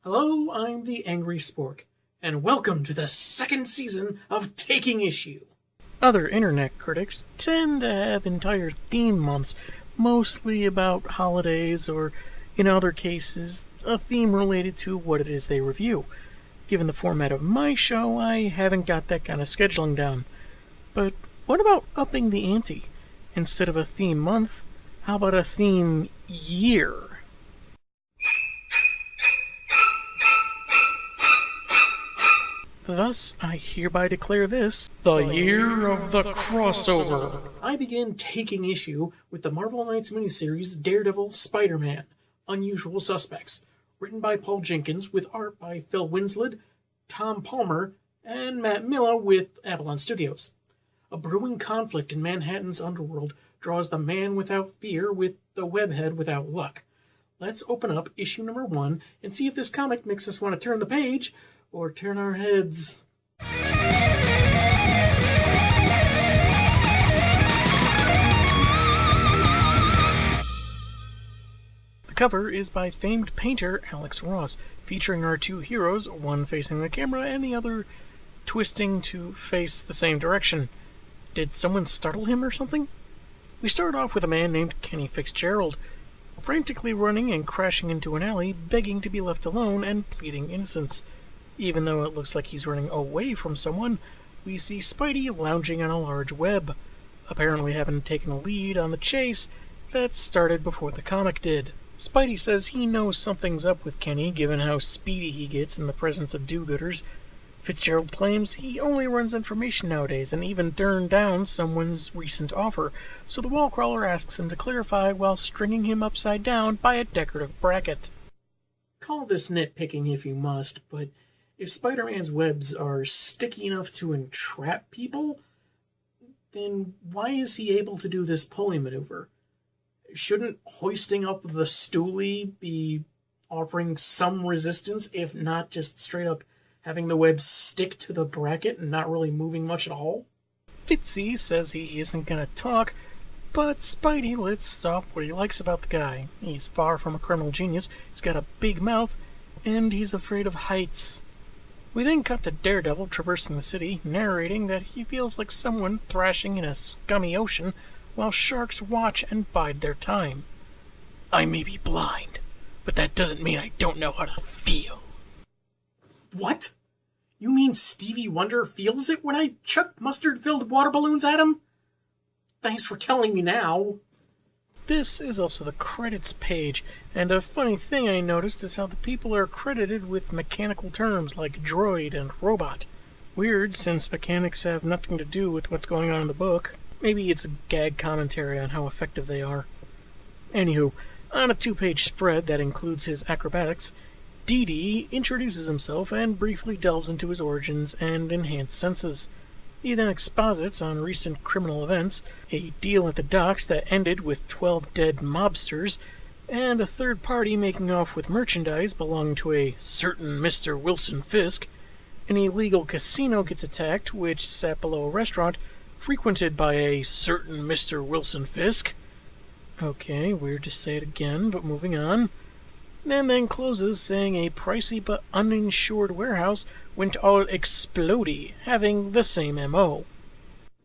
Hello, I'm the Angry Spork, and welcome to the second season of Taking Issue. Other internet critics tend to have entire theme months, mostly about holidays or, in other cases, a theme related to what it is they review. Given the format of my show, I haven't got that kind of scheduling down. But what about upping the ante? Instead of a theme month, how about a theme year? Thus, I hereby declare this the year of the crossover. I begin taking issue with the Marvel Knights miniseries Daredevil, Spider-Man, Unusual Suspects, written by Paul Jenkins with art by Phil Winslow, Tom Palmer, and Matt Murdock with Avalon Studios. A brewing conflict in Manhattan's underworld draws the man without fear with the webhead without luck. Let's open up issue number 1 and see if this comic makes us want to turn the page or turn our heads. The cover is by famed painter Alex Ross, featuring our two heroes, one facing the camera and the other twisting to face the same direction. Did someone startle him or something? We start off with a man named Kenny Fitzgerald, frantically running and crashing into an alley, begging to be left alone and pleading innocence. Even though it looks like he's running away from someone, we see Spidey lounging on a large web, apparently having taken a lead on the chase that started before the comic did. Spidey says he knows something's up with Kenny, given how speedy he gets in the presence of do-gooders. Fitzgerald claims he only runs information nowadays and even turned down someone's recent offer, so the wall crawler asks him to clarify while stringing him upside down by a decorative bracket. Call this nitpicking if you must, but if Spider-Man's webs are sticky enough to entrap people, then why is he able to do this pulley maneuver? Shouldn't hoisting up the stoolie be offering some resistance, if not just straight up having the web stick to the bracket and not really moving much at all? Fitzy says he isn't gonna talk, but Spidey lists off what he likes about the guy. He's far from a criminal genius, he's got a big mouth, and he's afraid of heights. We then cut to Daredevil traversing the city, narrating that he feels like someone thrashing in a scummy ocean while sharks watch and bide their time. I may be blind, but that doesn't mean I don't know how to feel. What? You mean Stevie Wonder feels it when I chuck mustard-filled water balloons at him? Thanks for telling me now. This is also the credits page, and a funny thing I noticed is how the people are credited with mechanical terms like droid and robot. Weird, since mechanics have nothing to do with what's going on in the book. Maybe it's a gag commentary on how effective they are. Anywho, on a 2-page spread that includes his acrobatics, Dee introduces himself and briefly delves into his origins and enhanced senses. He then exposits on recent criminal events, a deal at the docks that ended with 12 dead mobsters, and a third party making off with merchandise belonging to a certain Mr. Wilson Fisk. An illegal casino gets attacked, which sat below a restaurant frequented by a certain Mr. Wilson Fisk. Okay, weird to say it again, but moving on. And then closes saying a pricey but uninsured warehouse went all explodey, having the same MO.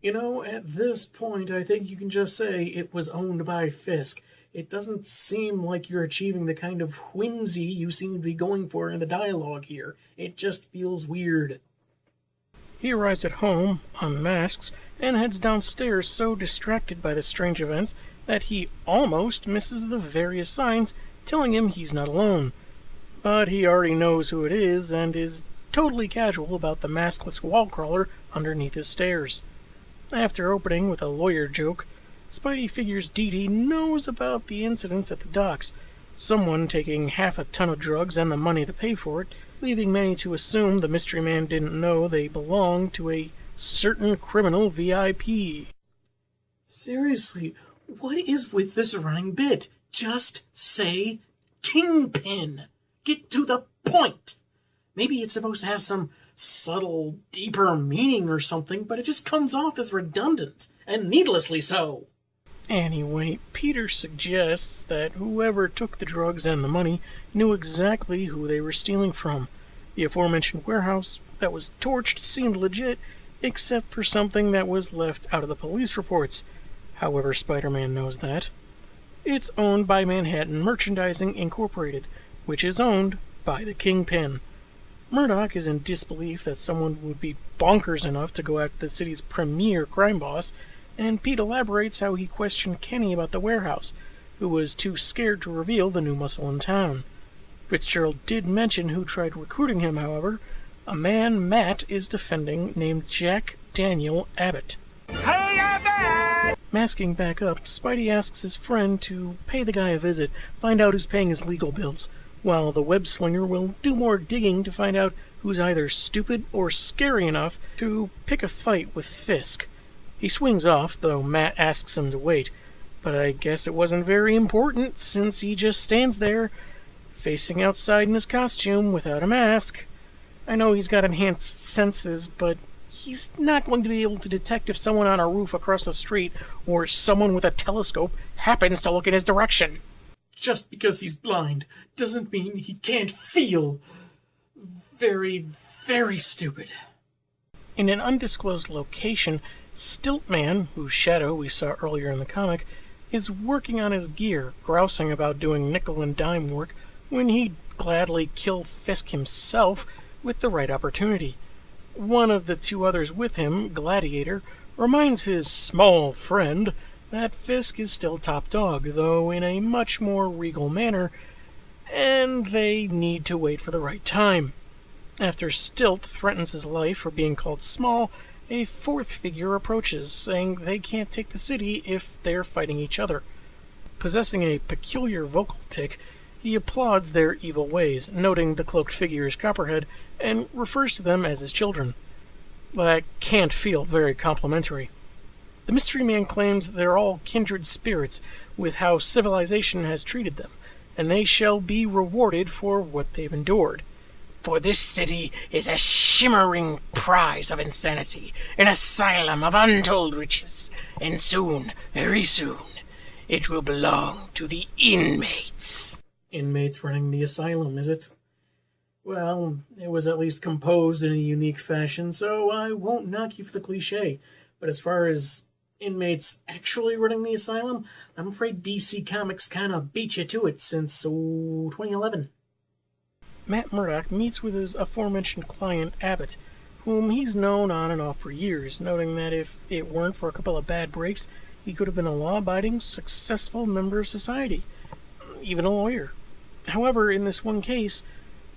You know, at this point, I think you can just say it was owned by Fisk. It doesn't seem like you're achieving the kind of whimsy you seem to be going for in the dialogue here. It just feels weird. He arrives at home, unmasks, and heads downstairs so distracted by the strange events that he almost misses the various signs telling him he's not alone. But he already knows who it is and is totally casual about the maskless wall crawler underneath his stairs. After opening with a lawyer joke, Spidey figures Dee knows about the incidents at the docks, someone taking half a ton of drugs and the money to pay for it, leaving many to assume the mystery man didn't know they belonged to a certain criminal VIP. Seriously, what is with this running bit? Just say Kingpin. Get to the point. Maybe it's supposed to have some subtle, deeper meaning or something, but it just comes off as redundant, and needlessly so. Anyway, Peter suggests that whoever took the drugs and the money knew exactly who they were stealing from. The aforementioned warehouse that was torched seemed legit, except for something that was left out of the police reports. However, Spider-Man knows that. It's owned by Manhattan Merchandising Incorporated, which is owned by the Kingpin. Murdock is in disbelief that someone would be bonkers enough to go after the city's premier crime boss, and Pete elaborates how he questioned Kenny about the warehouse, who was too scared to reveal the new muscle in town. Fitzgerald did mention who tried recruiting him, however, a man Matt is defending named Jack Daniel Abbott. Hey, Abbott! Masking back up, Spidey asks his friend to pay the guy a visit, find out who's paying his legal bills, while the web-slinger will do more digging to find out who's either stupid or scary enough to pick a fight with Fisk. He swings off, though Matt asks him to wait, but I guess it wasn't very important since he just stands there, facing outside in his costume without a mask. I know he's got enhanced senses, but he's not going to be able to detect if someone on a roof across the street or someone with a telescope happens to look in his direction. Just because he's blind doesn't mean he can't feel. Very, very stupid. In an undisclosed location, Stilt-Man, whose shadow we saw earlier in the comic, is working on his gear, grousing about doing nickel and dime work when he'd gladly kill Fisk himself with the right opportunity. One of the two others with him, Gladiator, reminds his small friend that Fisk is still top dog, though in a much more regal manner, and they need to wait for the right time. After Stilt threatens his life for being called small, a fourth figure approaches, saying they can't take the city if they're fighting each other. Possessing a peculiar vocal tic, he applauds their evil ways, noting the cloaked figure's Copperhead, and refers to them as his children. That can't feel very complimentary. The Mystery Man claims they're all kindred spirits with how civilization has treated them, and they shall be rewarded for what they've endured. For this city is a shimmering prize of insanity, an asylum of untold riches, and soon, very soon, it will belong to the inmates. Inmates running the asylum, is it? Well, it was at least composed in a unique fashion, so I won't knock you for the cliche. But as far as inmates actually running the asylum, I'm afraid DC Comics kind of beat you to it since 2011. Matt Murdock meets with his aforementioned client, Abbott, whom he's known on and off for years, noting that if it weren't for a couple of bad breaks, he could have been a law-abiding, successful member of society, even a lawyer. However, in this one case,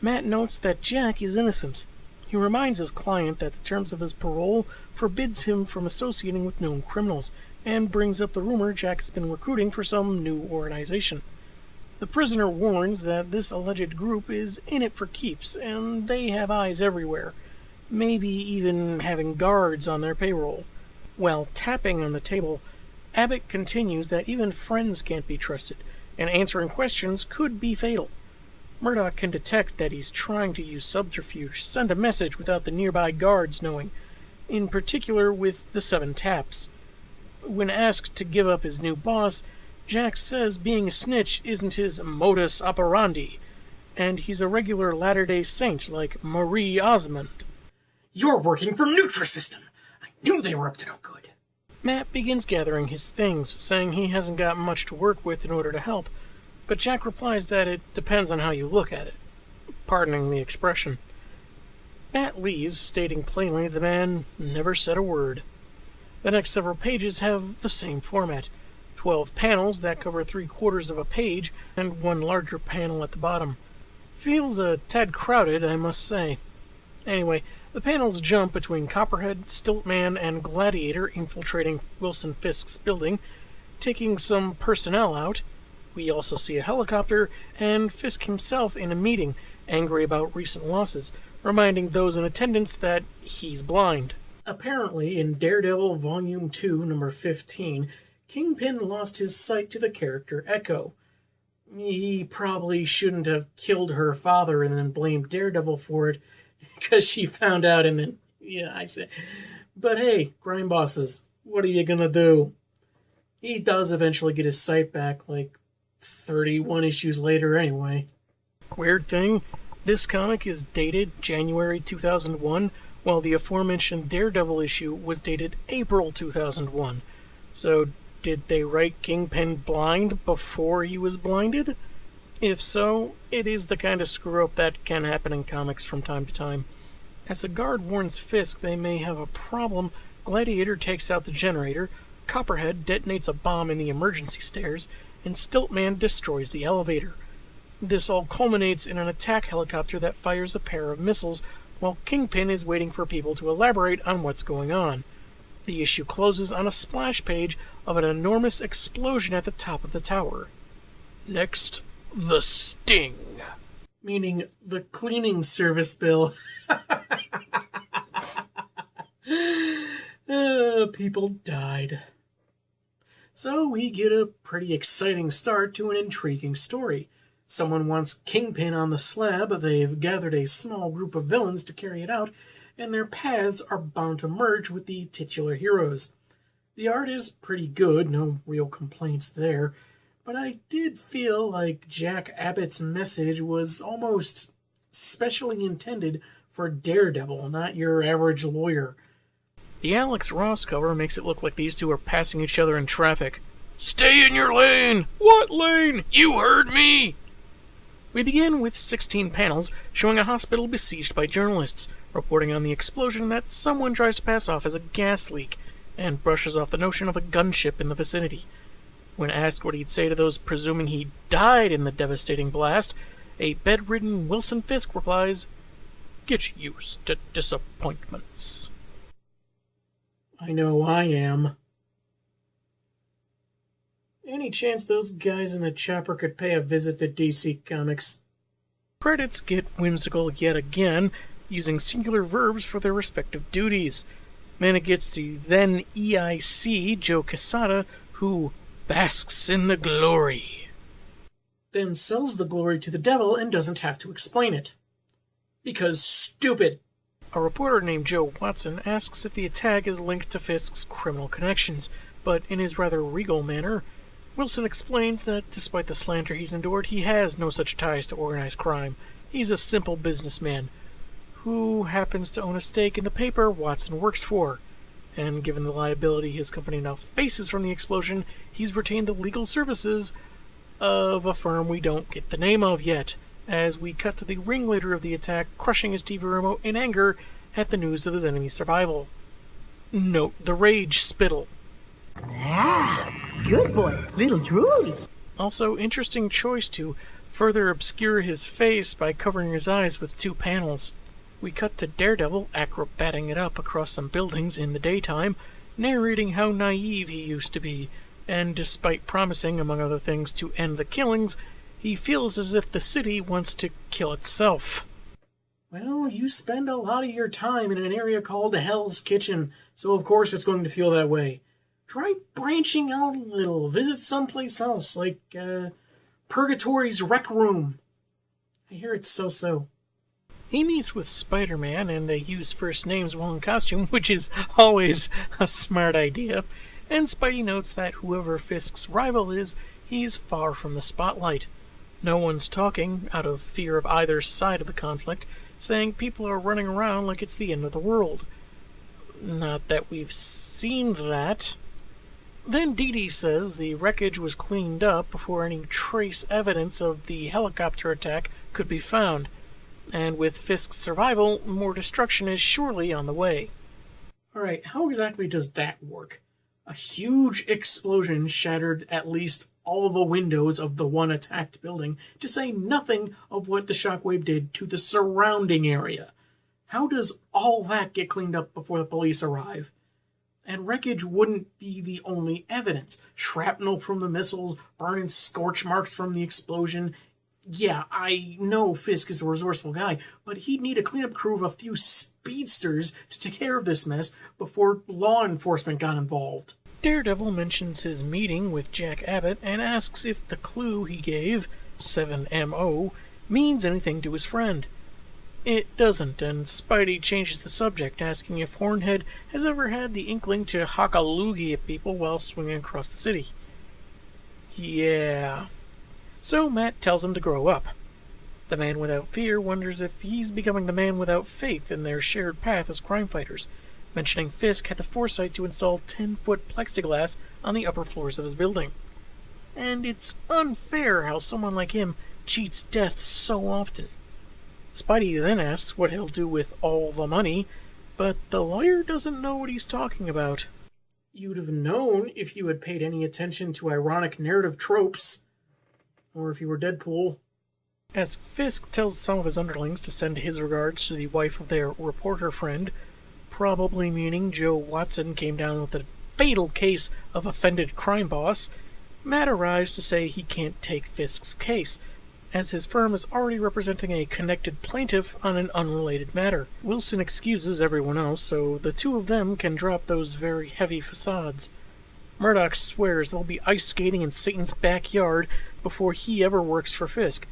Matt notes that Jack is innocent. He reminds his client that the terms of his parole forbids him from associating with known criminals, and brings up the rumor Jack has been recruiting for some new organization. The prisoner warns that this alleged group is in it for keeps, and they have eyes everywhere, maybe even having guards on their payroll. While tapping on the table, Abbott continues that even friends can't be trusted, and answering questions could be fatal. Murdock can detect that he's trying to use subterfuge, send a message without the nearby guards knowing, in particular with the 7 taps. When asked to give up his new boss, Jack says being a snitch isn't his modus operandi, and he's a regular Latter-day Saint like Marie Osmond. You're working for Nutrisystem! I knew they were up to no good. Matt begins gathering his things, saying he hasn't got much to work with in order to help, but Jack replies that it depends on how you look at it, pardoning the expression. Matt leaves, stating plainly the man never said a word. The next several pages have the same format. 12 panels that cover 3/4 of a page, and one larger panel at the bottom. Feels a tad crowded, I must say. Anyway, the panels jump between Copperhead, Stilt-Man, and Gladiator infiltrating Wilson Fisk's building, taking some personnel out. We also see a helicopter, and Fisk himself in a meeting, angry about recent losses, reminding those in attendance that he's blind. Apparently, in Daredevil Volume 2, number 15, Kingpin lost his sight to the character Echo. He probably shouldn't have killed her father and then blamed Daredevil for it, because she found out and then, yeah, I said. But hey, crime bosses, what are you gonna do? He does eventually get his sight back, like 31 issues later anyway. Weird thing, this comic is dated January 2001, while the aforementioned Daredevil issue was dated April 2001. So, did they write Kingpin blind before he was blinded? If so, it is the kind of screw-up that can happen in comics from time to time. As the guard warns Fisk they may have a problem, Gladiator takes out the generator, Copperhead detonates a bomb in the emergency stairs, and Stilt-Man destroys the elevator. This all culminates in an attack helicopter that fires a pair of missiles, while Kingpin is waiting for people to elaborate on what's going on. The issue closes on a splash page of an enormous explosion at the top of the tower. Next, the Sting. Meaning the cleaning service bill. People died. So we get a pretty exciting start to an intriguing story. Someone wants Kingpin on the slab, they've gathered a small group of villains to carry it out, and their paths are bound to merge with the titular heroes. The art is pretty good, no real complaints there, but I did feel like Jack Abbott's message was almost specially intended for Daredevil, not your average lawyer. The Alex Ross cover makes it look like these two are passing each other in traffic. Stay in your lane! What lane? You heard me! We begin with 16 panels showing a hospital besieged by journalists, reporting on the explosion that someone tries to pass off as a gas leak, and brushes off the notion of a gunship in the vicinity. When asked what he'd say to those presuming he died in the devastating blast, a bedridden Wilson Fisk replies, "Get used to disappointments." I know I am. Any chance those guys in the chopper could pay a visit to DC Comics? Credits get whimsical yet again, using singular verbs for their respective duties. Then it gets to then EIC Joe Quesada, who basks in the glory. Then sells the glory to the devil and doesn't have to explain it. Because stupid. A reporter named Joe Watson asks if the attack is linked to Fisk's criminal connections, but in his rather regal manner, Wilson explains that despite the slander he's endured, he has no such ties to organized crime. He's a simple businessman who happens to own a stake in the paper Watson works for. And given the liability his company now faces from the explosion, he's retained the legal services of a firm we don't get the name of yet, as we cut to the ringleader of the attack crushing his TV remote in anger at the news of his enemy's survival. Note the rage spittle. Ah, good boy, little drooly. Also, interesting choice to further obscure his face by covering his eyes with 2 panels. We cut to Daredevil acrobating it up across some buildings in the daytime, narrating how naive he used to be, and despite promising, among other things, to end the killings, he feels as if the city wants to kill itself. Well, you spend a lot of your time in an area called Hell's Kitchen, so of course it's going to feel that way. Try branching out a little. Visit someplace else, like Purgatory's Rec Room. I hear it's so-so. He meets with Spider-Man, and they use first names while in costume, which is always a smart idea. And Spidey notes that whoever Fisk's rival is, he's far from the spotlight. No one's talking, out of fear of either side of the conflict, saying people are running around like it's the end of the world. Not that we've seen that. Then Dee Dee says the wreckage was cleaned up before any trace evidence of the helicopter attack could be found, and with Fisk's survival, more destruction is surely on the way. Alright, how exactly does that work? A huge explosion shattered at least all the windows of the one attacked building, to say nothing of what the shockwave did to the surrounding area. How does all that get cleaned up before the police arrive? And wreckage wouldn't be the only evidence. Shrapnel from the missiles, burning scorch marks from the explosion. Yeah, I know Fisk is a resourceful guy, but he'd need a cleanup crew of a few speedsters to take care of this mess before law enforcement got involved. Daredevil mentions his meeting with Jack Abbott and asks if the clue he gave, 7MO, means anything to his friend. It doesn't, and Spidey changes the subject, asking if Hornhead has ever had the inkling to hock a loogie at people while swinging across the city. Yeah. So Matt tells him to grow up. The man without fear wonders if he's becoming the man without faith in their shared path as crime fighters, mentioning Fisk had the foresight to install 10-foot plexiglass on the upper floors of his building. And it's unfair how someone like him cheats death so often. Spidey then asks what he'll do with all the money, but the lawyer doesn't know what he's talking about. You'd have known if you had paid any attention to ironic narrative tropes. Or if you were Deadpool. As Fisk tells some of his underlings to send his regards to the wife of their reporter friend, probably meaning Joe Watson came down with a fatal case of offended crime boss, Matt arrives to say he can't take Fisk's case, as his firm is already representing a connected plaintiff on an unrelated matter. Wilson excuses everyone else, so the two of them can drop those very heavy facades. Murdock swears they'll be ice skating in Satan's backyard before he ever works for Fisk,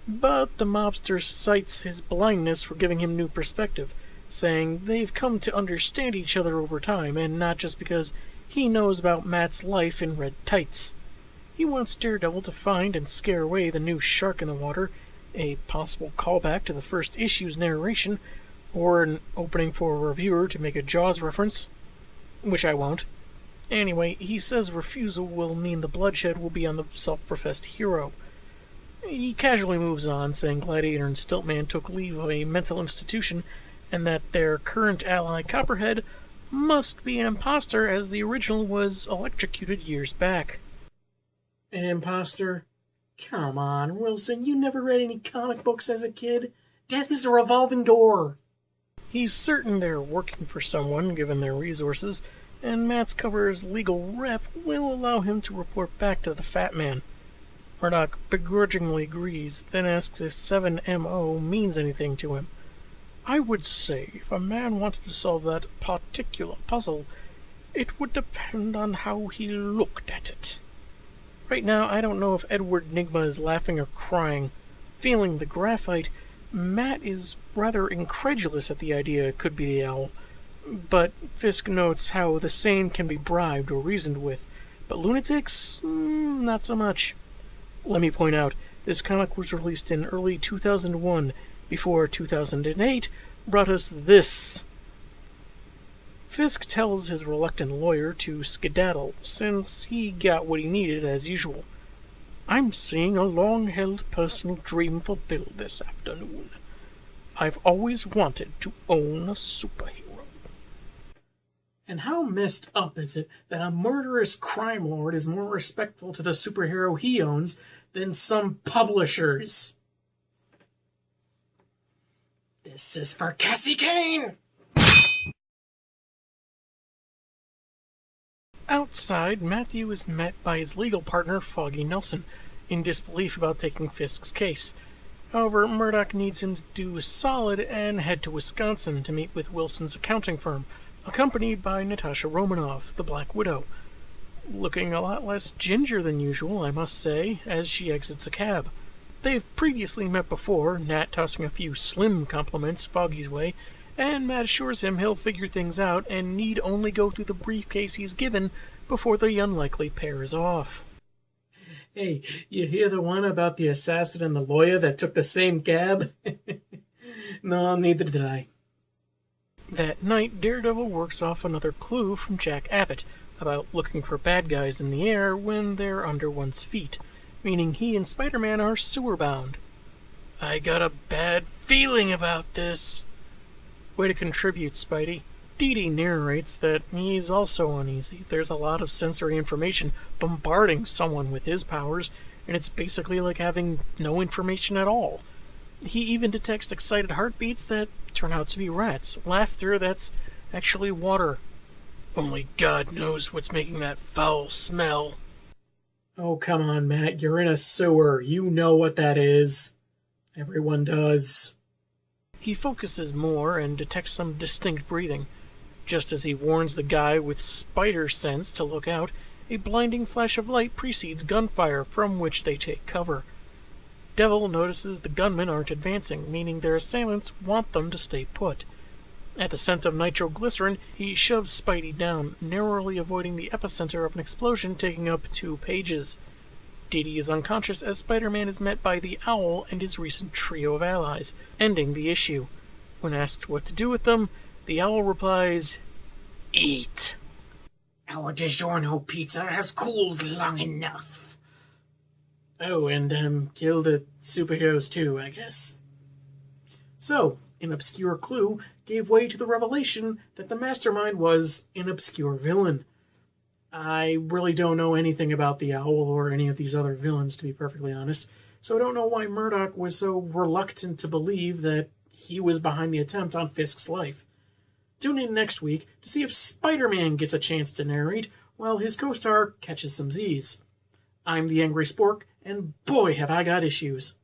but the mobster cites his blindness for giving him new perspective, saying they've come to understand each other over time, and not just because he knows about Matt's life in red tights. He wants Daredevil to find and scare away the new shark in the water, a possible callback to the first issue's narration, or an opening for a reviewer to make a Jaws reference, which I won't. Anyway, he says refusal will mean the bloodshed will be on the self-professed hero. He casually moves on, saying Gladiator and Stilt-Man took leave of a mental institution, and that their current ally Copperhead must be an imposter, as the original was electrocuted years back. An imposter? Come on, Wilson, you never read any comic books as a kid? Death is a revolving door. He's certain they're working for someone, given their resources, and Matt's cover's legal rep will allow him to report back to the Fat Man. Murdock begrudgingly agrees, then asks if 7MO means anything to him. I would say if a man wanted to solve that particular puzzle, it would depend on how he looked at it. Right now, I don't know if Edward Nygma is laughing or crying. Feeling the graphite, Matt is rather incredulous at the idea it could be the owl. But Fisk notes how the sane can be bribed or reasoned with, but lunatics, not so much. Let me point out, this comic was released in early 2001, before 2008 brought us this. Fisk tells his reluctant lawyer to skedaddle, since he got what he needed as usual. I'm seeing a long-held personal dream fulfilled this afternoon. I've always wanted to own a superhero. And how messed up is it that a murderous crime lord is more respectful to the superhero he owns than some publishers? This is for Cassie Kane! Outside, Matthew is met by his legal partner, Foggy Nelson, in disbelief about taking Fisk's case. However, Murdock needs him to do a solid and head to Wisconsin to meet with Wilson's accounting firm, accompanied by Natasha Romanoff, the Black Widow. Looking a lot less ginger than usual, I must say, as she exits a cab. They've previously met before, Nat tossing a few slim compliments Foggy's way, and Matt assures him he'll figure things out and need only go through the briefcase he's given before the unlikely pair is off. Hey, you hear the one about the assassin and the lawyer that took the same cab? No, neither did I. That night, Daredevil works off another clue from Jack Abbott about looking for bad guys in the air when they're under one's feet, meaning he and Spider-Man are sewer-bound. I got a bad feeling about this. Way to contribute, Spidey. Dee Dee narrates that he's also uneasy. There's a lot of sensory information bombarding someone with his powers, and it's basically like having no information at all. He even detects excited heartbeats that turn out to be rats, laughter that's actually water. Only God knows what's making that foul smell. Oh, come on, Matt. You're in a sewer. You know what that is. Everyone does. He focuses more and detects some distinct breathing. Just as he warns the guy with spider sense to look out, a blinding flash of light precedes gunfire, from which they take cover. Devil notices the gunmen aren't advancing, meaning their assailants want them to stay put. At the scent of nitroglycerin, he shoves Spidey down, narrowly avoiding the epicenter of an explosion taking up 2 pages. Dee Dee is unconscious as Spider-Man is met by the Owl and his recent trio of allies, ending the issue. When asked what to do with them, the Owl replies, "Eat." Our DiGiorno pizza has cooled long enough. Oh, and kill the superheroes too, I guess. So, an obscure clue gave way to the revelation that the mastermind was an obscure villain. I really don't know anything about the Owl or any of these other villains, to be perfectly honest, so I don't know why Murdock was so reluctant to believe that he was behind the attempt on Fisk's life. Tune in next week to see if Spider-Man gets a chance to narrate while his co-star catches some Z's. I'm the Angry Spork, and boy have I got issues.